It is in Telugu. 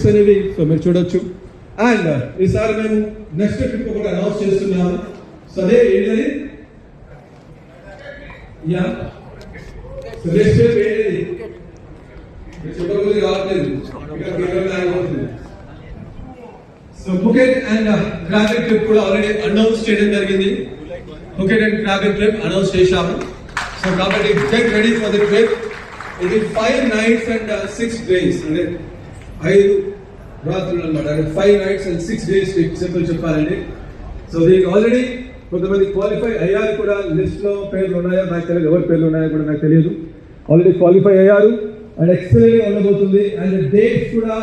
ట్రిప్స్ అనేవి సో మీరు చూడొచ్చు. అండ్ ఈసారి మేము నెక్స్ట్ ట్రిప్ ఒకటి అనౌన్స్ చేస్తున్నాము. సో అదే ఏంటది? యా సో నెక్స్ట్ ట్రిప్ ఏంటది? చెప్పకపోతే రావట్లేదు. So Phuket and Krabi trip కూడా ఆల్రెడీ అనౌన్స్ చేయడం జరిగింది. Phuket and Krabi trip announce చేశాము. సో కాబట్టి get ready for the trip. ఇది 5 nights and 6 days, అంటే 5 రాత్రులు అన్నమాట. అంటే 5 nights and 6 days trip simple చెప్పాలండి. సో దీనికి ఆల్రెడీ కొంతమంది క్వాలిఫై అయ్యారు కూడా. లిస్ట్ లో పేర్లు ఉన్నాయో నాకు తెలియదు, ఎవరి పేర్లు ఉన్నాయో కూడా నాకు తెలియదు. ఆల్రెడీ క్వాలిఫై అయ్యారు అండ్ ఎక్సలెంట్ ఉండబోతుంది. అండ్ డేట్స్ కూడా